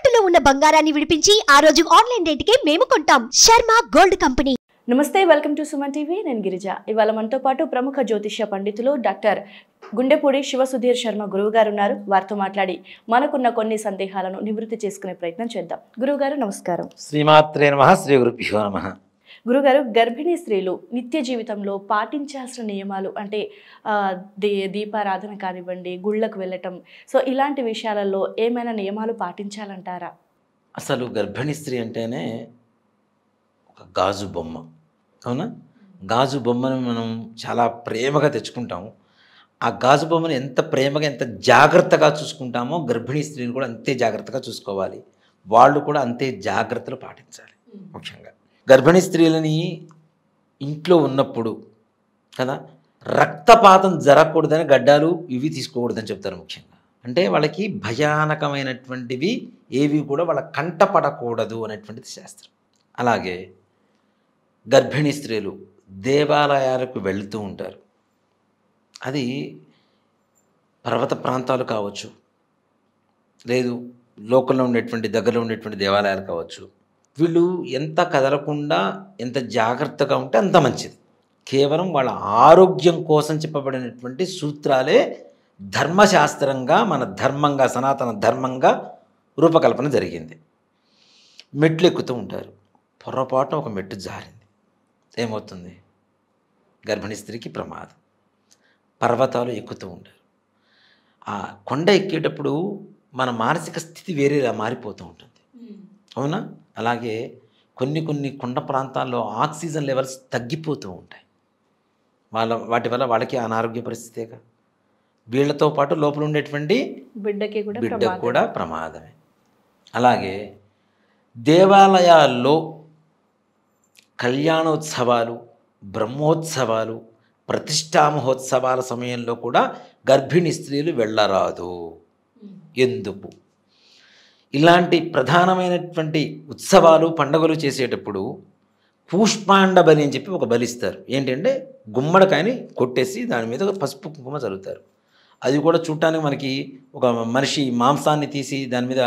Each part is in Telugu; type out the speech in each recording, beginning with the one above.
తాకట్టులో ఉన్న బంగారాన్ని విడిపించి ఆ రోజు ఆన్లైన్ రేటుకే మేము కొంటాం. Sharma gold company. నమస్తే, వెల్కమ్ టు సుమన్ టీవీ. నేను గిరిజ. ఇవాళ మనతో పాటు ప్రముఖ జ్యోతిష్య పండితులు డాక్టర్ గుండెపూడి శివసుధీర్ శర్మ గురువు గారు ఉన్నారు. వారితో మాట్లాడి మనకున్న కొన్ని సందేహాలను నివృత్తి చేసుకునే ప్రయత్నం చేద్దాం. గురువు గారు నమస్కారం. శ్రీమాత్రే నమః. శ్రీ గురుభ్యో నమః. గురుగారు, గర్భిణీ స్త్రీలు నిత్య జీవితంలో పాటించాల్సిన నియమాలు అంటే దీపారాధన కానివ్వండి, గుళ్ళకు వెళ్ళటం, సో ఇలాంటి విషయాలలో ఏమైనా నియమాలు పాటించాలంటారా? అసలు గర్భిణీ స్త్రీ అంటేనే ఒక గాజు బొమ్మ, అవునా? గాజు బొమ్మను మనం చాలా ప్రేమగా తెచ్చుకుంటాము. ఆ గాజు బొమ్మను ఎంత ప్రేమగా ఎంత జాగ్రత్తగా చూసుకుంటామో గర్భిణీ స్త్రీని కూడా అంతే జాగ్రత్తగా చూసుకోవాలి. వాళ్ళు కూడా అంతే జాగ్రత్తలు పాటించాలి. ముఖ్యంగా గర్భిణీ స్త్రీలని ఇంట్లో ఉన్నప్పుడు కదా రక్తపాతం జరగకూడదని గడ్డాలు ఇవి తీసుకోకూడదని చెప్తారు. ముఖ్యంగా అంటే వాళ్ళకి భయానకమైనటువంటివి ఏవి కూడా వాళ్ళ కంటపడకూడదు అనేటువంటిది శాస్త్రం. అలాగే గర్భిణీ స్త్రీలు దేవాలయాలకు వెళుతూ ఉంటారు. అది పర్వత ప్రాంతాలు కావచ్చు, లేదు లోకల్లో ఉండేటువంటి దగ్గరలో ఉండేటువంటి దేవాలయాలు కావచ్చు. వీళ్ళు ఎంత కదలకుండా ఎంత జాగ్రత్తగా ఉంటే అంత మంచిది. కేవలం వాళ్ళ ఆరోగ్యం కోసం చెప్పబడినటువంటి సూత్రాలే ధర్మశాస్త్రంగా మన ధర్మంగా సనాతన ధర్మంగా రూపకల్పన జరిగింది. మెట్లు ఎక్కుతూ ఉంటారు. పొరపాటున ఒక మెట్టు జారింది, ఏమవుతుంది? గర్భిణీ స్త్రీకి ప్రమాదం. పర్వతాలు ఎక్కుతూ ఉంటారు. ఆ కొండ ఎక్కేటప్పుడు మన మానసిక స్థితి వేరేలా మారిపోతూ ఉంటుంది, అవునా? అలాగే కొన్ని కొండ ప్రాంతాల్లో ఆక్సిజన్ లెవెల్స్ తగ్గిపోతూ ఉంటాయి. వాటి వల్ల వాళ్ళకి అనారోగ్య పరిస్థితేగా. వీళ్ళతో పాటు లోపల ఉండేటువంటి బిడ్డకు కూడా ప్రమాదమే. అలాగే దేవాలయాల్లో కళ్యాణోత్సవాలు, బ్రహ్మోత్సవాలు, ప్రతిష్టా మహోత్సవాల సమయంలో కూడా గర్భిణీ స్త్రీలు వెళ్ళరాదు. ఎందుకు? ఇలాంటి ప్రధానమైనటువంటి ఉత్సవాలు పండుగలు చేసేటప్పుడు పుష్పాండ బలి అని చెప్పి ఒక బలిస్తారు. ఏంటంటే గుమ్మడికాయని కొట్టేసి దాని మీద పసుపు కుంకుమ చల్లుతారు. అది కూడా చూడటానికి మనకి ఒక మనిషి మాంసాన్ని తీసి దాని మీద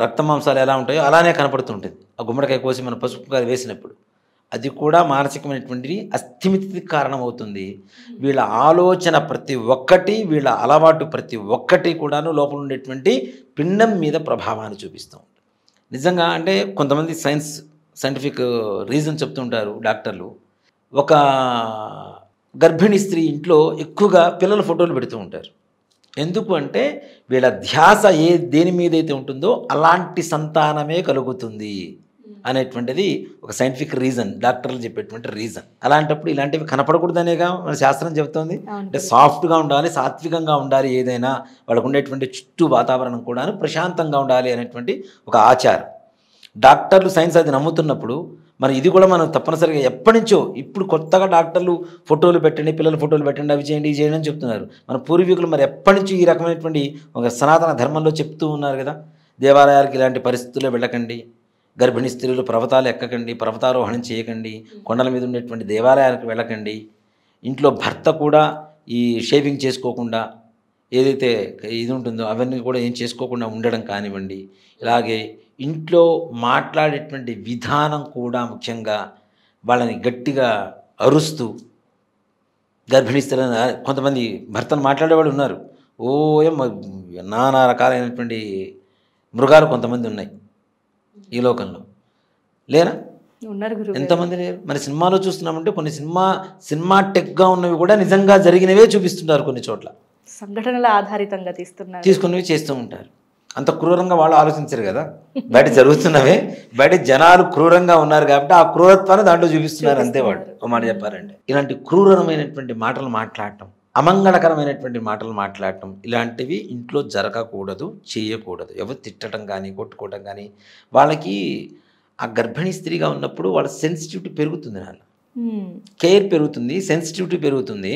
రక్త మాంసాలు ఎలా ఉంటాయో అలానే కనపడుతుంటుంది. ఆ గుమ్మడికాయ కోసి మన పసుపు కుంకాలు వేసినప్పుడు అది కూడా మానసికమైనటువంటి అస్థిమితికి కారణమవుతుంది. వీళ్ళ ఆలోచన ప్రతి ఒక్కటి, వీళ్ళ అలవాటు ప్రతి ఒక్కటి కూడాను లోపల ఉండేటువంటి పిండం మీద ప్రభావాన్ని చూపిస్తూ ఉంటుంది. నిజంగా అంటే కొంతమంది సైంటిఫిక్ రీజన్ చెప్తుంటారు డాక్టర్లు. ఒక గర్భిణీ స్త్రీ ఇంట్లో ఎక్కువగా పిల్లల ఫోటోలు పెడుతూ ఉంటారు. ఎందుకు అంటే వీళ్ళ ధ్యాస దేని మీద అయితే ఉంటుందో అలాంటి సంతానమే కలుగుతుంది అనేటువంటిది ఒక సైంటిఫిక్ రీజన్, డాక్టర్లు చెప్పేటువంటి రీజన్. అలాంటప్పుడు ఇలాంటివి కనపడకూడదనేగా మన శాస్త్రం చెబుతోంది. అంటే సాఫ్ట్గా ఉండాలి, సాత్వికంగా ఉండాలి, ఏదైనా వాళ్ళకు ఉండేటువంటి చుట్టూ వాతావరణం కూడా ప్రశాంతంగా ఉండాలి అనేటువంటి ఒక ఆచారం. డాక్టర్లు సైన్స్ అది నమ్ముతున్నప్పుడు మరి ఇది కూడా మనం తప్పనిసరిగా ఎప్పటి నుంచో, ఇప్పుడు కొత్తగా డాక్టర్లు ఫోటోలు పెట్టండి, పిల్లల ఫోటోలు పెట్టండి, అవి చేయండి, ఇది చేయండి అని చెప్తున్నారు. మన పూర్వీకులు మరి ఎప్పటి నుంచి ఈ రకమైనటువంటి ఒక సనాతన ధర్మంలో చెప్తూ ఉన్నారు కదా. దేవాలయాలకు ఇలాంటి పరిస్థితుల్లో వెళ్ళకండి, గర్భిణీ స్త్రీలు పర్వతాలు ఎక్కకండి, పర్వతారోహణం చేయకండి, కొండల మీద ఉండేటువంటి దేవాలయాలకు వెళ్ళకండి, ఇంట్లో భర్త కూడా ఈ షేవింగ్ చేసుకోకుండా ఏదైతే ఇది ఉంటుందో అవన్నీ కూడా ఏం చేసుకోకుండా ఉండడం కానివ్వండి. ఇలాగే ఇంట్లో మాట్లాడేటువంటి విధానం కూడా ముఖ్యంగా వాళ్ళని గట్టిగా అరుస్తూ గర్భిణీ స్త్రీలను, కొంతమంది భర్తను మాట్లాడేవాళ్ళు ఉన్నారు. నానా రకాలైనటువంటి మృగాలు కొంతమంది ఉన్నాయి ఈ లోకంలో, లేరా? ఎంతమంది లేరు? మరి సినిమాలో చూస్తున్నామంటే కొన్ని సినిమాటెక్గా ఉన్నవి కూడా నిజంగా జరిగినవే చూపిస్తున్నారు. కొన్ని చోట్ల సంఘటనల ఆధారితంగా తీసుకున్నవి చేస్తూ ఉంటారు. అంత క్రూరంగా వాళ్ళు ఆలోచించరు కదా. బయట జరుగుతున్నవే, బయట జనాలు క్రూరంగా ఉన్నారు కాబట్టి ఆ క్రూరత్వాన్ని దాంట్లో చూపిస్తున్నారు అంతే. వాడు ఒక మాట చెప్పారంటే ఇలాంటి క్రూరమైనటువంటి మాటలు మాట్లాడటం, అమంగళకరమైనటువంటి మాటలు మాట్లాడటం ఇలాంటివి ఇంట్లో జరగకూడదు, చేయకూడదు. ఎవరు తిట్టడం కానీ కొట్టుకోవడం కానీ. వాళ్ళకి ఆ గర్భిణీ స్త్రీగా ఉన్నప్పుడు వాళ్ళ సెన్సిటివిటీ పెరుగుతుంది, నాన్న కేర్ పెరుగుతుంది, సెన్సిటివిటీ పెరుగుతుంది.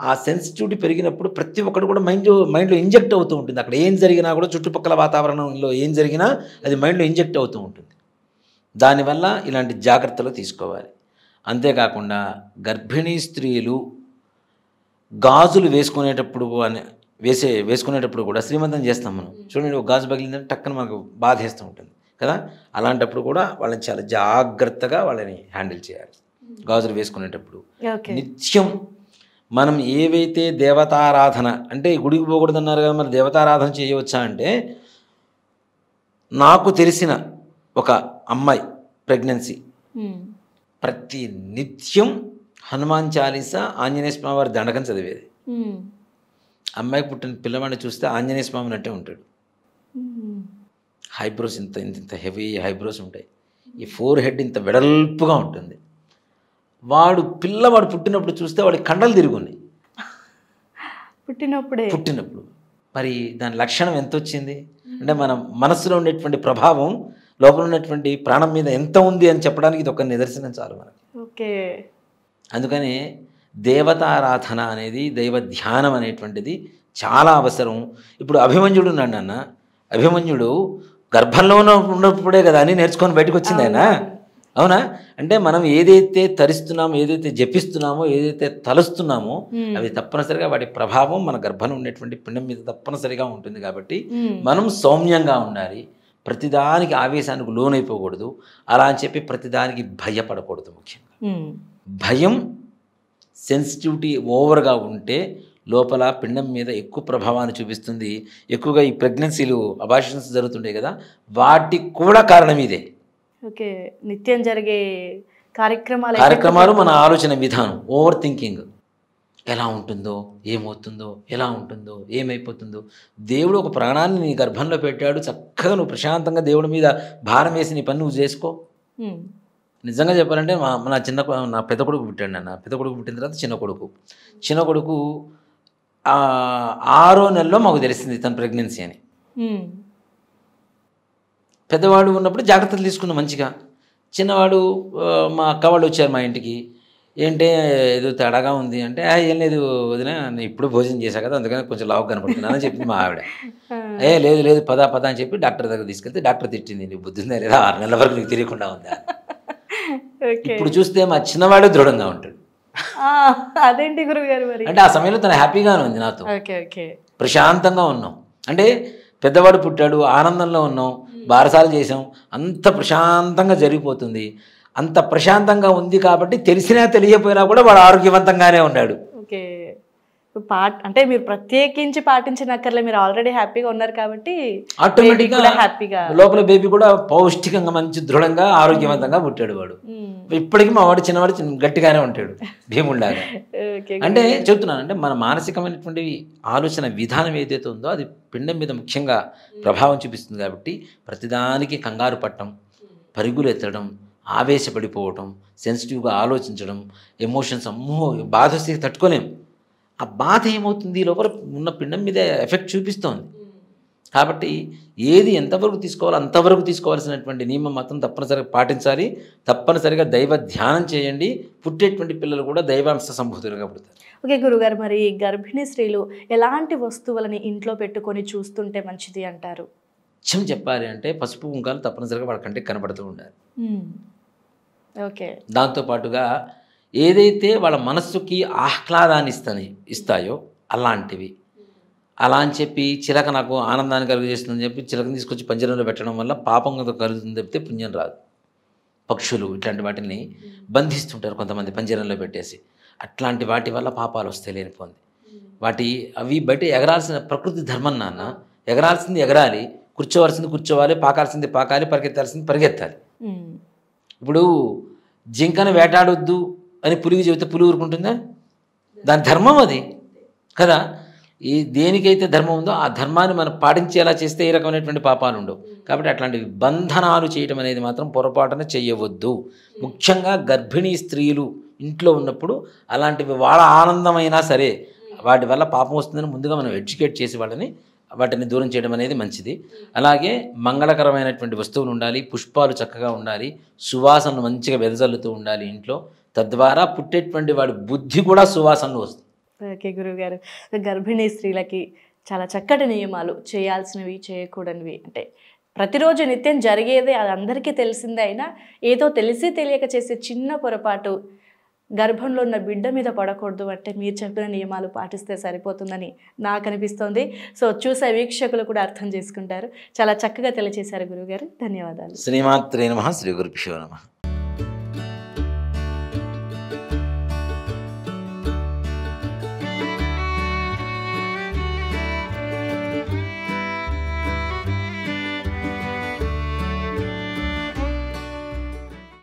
ఆ సెన్సిటివిటీ పెరిగినప్పుడు ప్రతి ఒక్కటి కూడా మైండ్లో ఇంజెక్ట్ అవుతూ ఉంటుంది. అక్కడ ఏం జరిగినా కూడా, చుట్టుపక్కల వాతావరణంలో ఏం జరిగినా అది మైండ్లో ఇంజెక్ట్ అవుతూ ఉంటుంది. దానివల్ల ఇలాంటి జాగ్రత్తలు తీసుకోవాలి. అంతేకాకుండా గర్భిణీ స్త్రీలు గాజులు వేసుకునేటప్పుడు వేసుకునేటప్పుడు కూడా శ్రీమంతం చేస్తాం మనం. చూడండి, ఒక గాజు పగిలిందంటే టక్కన మనకు బాధేస్తూ ఉంటుంది కదా. అలాంటప్పుడు కూడా వాళ్ళని చాలా జాగ్రత్తగా వాళ్ళని హ్యాండిల్ చేయాలి. గాజులు వేసుకునేటప్పుడు నిత్యం మనం ఏవైతే దేవతారాధన, అంటే గుడికి పోకూడదు అన్నారు కదా, మరి దేవతారాధన చేయవచ్చా అంటే, నాకు తెలిసిన ఒక అమ్మాయి ప్రెగ్నెన్సీ ప్రతి నిత్యం హనుమాన్ చాలీసా, ఆంజనేయ స్వామి వారి దండకం చదివేది. అమ్మాయికి పుట్టిన పిల్లవాడిని చూస్తే ఆంజనేయ స్వామి నట్టే ఉంటాడు. హైబ్రోస్ ఇంత హెవీ హైబ్రోస్ ఉంటాయి. ఈ ఫోర్ హెడ్ ఇంత వెడల్పుగా ఉంటుంది. పిల్లవాడు పుట్టినప్పుడు చూస్తే వాడి కండలు తిరుగున్నాయి పుట్టినప్పుడు. మరి దాని లక్షణం ఎంత వచ్చింది అంటే, మన మనస్సులో ఉండేటువంటి ప్రభావం లోపల ఉన్నటువంటి ప్రాణం మీద ఎంత ఉంది అని చెప్పడానికి ఇది ఒక నిదర్శనం చాలు మనకి. ఓకే. అందుకని దేవతారాధన అనేది, దైవ ధ్యానం అనేటువంటిది చాలా అవసరం. ఇప్పుడు అభిమన్యుడు ఉన్నాడు అన్న, అభిమన్యుడు గర్భంలో ఉన్నప్పుడే కదా అని నేర్చుకొని బయటకు వచ్చింది ఆయన. అవునా? అంటే మనం ఏదైతే తరిస్తున్నామో, ఏదైతే జపిస్తున్నామో, ఏదైతే తలుస్తున్నామో అవి తప్పనిసరిగా వాటి ప్రభావం మన గర్భంలో ఉండేటువంటి పిండం మీద తప్పనిసరిగా ఉంటుంది. కాబట్టి మనం సౌమ్యంగా ఉండాలి, ప్రతిదానికి ఆవేశానికి లోనైపోకూడదు, అలా అని చెప్పి ప్రతిదానికి భయపడకూడదు. ముఖ్యంగా భయం, సెన్సిటివిటీ ఓవర్గా ఉంటే లోపల పిండం మీద ఎక్కువ ప్రభావాన్ని చూపిస్తుంది. ఎక్కువగా ఈ ప్రెగ్నెన్సీలు, అబార్షన్స్ జరుగుతుంటాయి కదా, వాటికి కూడా కారణం ఇదే. ఓకే. నిత్యం జరిగే కార్యక్రమాలు మన ఆలోచన విధానం, ఓవర్ థింకింగ్, ఎలా ఉంటుందో, ఏమవుతుందో, ఎలా ఉంటుందో, ఏమైపోతుందో. దేవుడు ఒక ప్రాణాన్ని నీ గర్భంలో పెట్టాడు, చక్కగా నువ్వు ప్రశాంతంగా దేవుడి మీద భారం వేసి నీ పని నువ్వు చేసుకో. నిజంగా చెప్పాలంటే నా పెద్ద కొడుకు పుట్టాడు. నా పెద్ద కొడుకు పుట్టిన తర్వాత చిన్న కొడుకు 6వ నెలలో మాకు తెలిసింది తన ప్రెగ్నెన్సీ అని. పెద్దవాడు ఉన్నప్పుడు జాగ్రత్తలు తీసుకున్నాం మంచిగా. చిన్నవాడు, మా అక్క వాళ్ళు వచ్చారు మా ఇంటికి. ఏంటే ఏదో తేడాగా ఉంది అంటే, ఏం లేదు వదిన, నేను ఇప్పుడు భోజనం చేశా కదా, అందుకని కొంచెం లావు కనపడుతున్నాను అని చెప్పింది మా ఆవిడ. లేదు పద అని చెప్పి డాక్టర్ దగ్గర తీసుకెళ్తే డాక్టర్ తిట్టింది, నీకు బుద్ధి ఉందా లేదా, 6 నెలల వరకు నీకు తెలియకుండా ఉందా. ఇప్పుడు చూస్తే మా చిన్నవాడు దృఢంగా ఉంటాడు. అదేంటి గురువుగారు మరి? అంటే ఆ సమయంలో తను హ్యాపీగానే ఉంది నాతో, ప్రశాంతంగా ఉన్నాం. అంటే పెద్దవాడు పుట్టాడు, ఆనందంలో ఉన్నాం, బారసాలు చేసాం, అంత ప్రశాంతంగా జరిగిపోతుంది. అంత ప్రశాంతంగా ఉంది కాబట్టి తెలిసినా తెలియపోయినా కూడా వాడు ఆరోగ్యవంతంగానే ఉన్నాడు. ఓకే. అంటే మీరు ప్రత్యేకించి పాటించినక్కర్లే, మీరు ఆల్రెడీ హ్యాపీగా ఉన్నారు కాబట్టి ఆటోమేటిక్గా హ్యాపీగా లోపల బేబీ కూడా పౌష్టికంగా మంచి దృఢంగా ఆరోగ్యవంతంగా పుట్టాడు వాడు. ఇప్పటికీ మా వాడు చిన్నవాడు గట్టిగానే ఉంటాడు, భీముడిలాగా. అంటే చెప్తున్నాను, అంటే మన మానసికమైనటువంటి ఆలోచన విధానం ఏదైతే ఉందో అది పిండం మీద ముఖ్యంగా ప్రభావం చూపిస్తుంది. కాబట్టి ప్రతిదానికి కంగారు పట్టడం, పరుగులు ఎత్తడం, ఆవేశపడిపోవటం, సెన్సిటివ్గా ఆలోచించడం, ఎమోషన్స్, బాధ వస్తే తట్టుకోలేం. ఆ బాధ ఏమవుతుంది, లోపల ఉన్న పిండం మీద ఎఫెక్ట్ చూపిస్తోంది. కాబట్టి ఏది ఎంతవరకు తీసుకోవాలో అంతవరకు తీసుకోవాల్సినటువంటి నియమం మాత్రం తప్పనిసరిగా పాటించాలి. తప్పనిసరిగా దైవ ధ్యానం చేయండి. పుట్టేటువంటి పిల్లలు కూడా దైవాంశ సంభూతులుగా పుడతారు. ఓకే గురుగారు, మరి గర్భిణీ స్త్రీలు ఎలాంటి వస్తువులని ఇంట్లో పెట్టుకొని చూస్తుంటే మంచిది అంటారు? చెప్పాలి అంటే పసుపు కుంకాలు తప్పనిసరిగా వాళ్ళ కంటికి కనబడుతూ ఉండాలి. ఓకే. దాంతోపాటుగా ఏదైతే వాళ్ళ మనస్సుకి ఆహ్లాదాన్ని ఇస్తాయో అలాంటివి, అలా అని చెప్పి చిలక నాకు ఆనందాన్ని కలుగజేస్తుందని చెప్పి చిలకని తీసుకొచ్చి పంజరంలో పెట్టడం వల్ల పాపం కలుగుతుంది తప్పితే పుణ్యం రాదు. పక్షులు ఇట్లాంటి వాటిని బంధిస్తుంటారు కొంతమంది పంజరంలో పెట్టేసి, అట్లాంటి వాటి వల్ల పాపాలు వస్తాయి లేనిపోంది. అవి బయట ఎగరాల్సిన ప్రకృతి ధర్మం నాన్న. ఎగరాల్సింది ఎగరాలి, కూర్చోవలసింది కూర్చోవాలి, పాకాల్సింది పాకాలి, పరిగెత్తాల్సింది పరిగెత్తాలి. ఇప్పుడు జింకను వేటాడొద్దు అని పులికి చెబితే పులి ఊరుకుంటుందా? దాని ధర్మం అది కదా. దేనికైతే ధర్మం ఉందో ఆ ధర్మాన్ని మనం పాటించేలా చేస్తే ఏ రకమైనటువంటి పాపాలు ఉండవు. కాబట్టి అట్లాంటి బంధనాలు చేయడం అనేది మాత్రం పొరపాటున చేయవద్దు. ముఖ్యంగా గర్భిణీ స్త్రీలు ఇంట్లో ఉన్నప్పుడు అలాంటివి వాళ్ళ ఆనందమైనా సరే వాటి వల్ల పాపం వస్తుందని ముందుగా మనం ఎడ్యుకేట్ చేసి వాటిని దూరం చేయడం అనేది మంచిది. అలాగే మంగళకరమైనటువంటి వస్తువులు ఉండాలి, పుష్పాలు చక్కగా ఉండాలి, సువాసనలు మంచిగా వెదజల్లుతూ ఉండాలి ఇంట్లో. తద్వారా పుట్టేటువంటి వాడి బుద్ధి కూడా సువాసనలు వస్తుంది. ఓకే గురువుగారు, గర్భిణీ స్త్రీలకి చాలా చక్కటి నియమాలు, చేయాల్సినవి చేయకూడనివి, అంటే ప్రతిరోజు నిత్యం జరిగేదే, అది అందరికీ తెలిసిందే, అయినా ఏదో తెలిసి తెలియక చేసే చిన్న పొరపాటు గర్భంలో ఉన్న బిడ్డ మీద పడకూడదు అంటే మీరు చెప్పిన నియమాలు పాటిస్తే సరిపోతుందని నాకు అనిపిస్తోంది. సో చూసే వీక్షకులు కూడా అర్థం చేసుకుంటారు. చాలా చక్కగా తెలియజేశారు గురువుగారు. ధన్యవాదాలు. శ్రీమాత్రే నమః. శ్రీ గురుభ్యో నమః.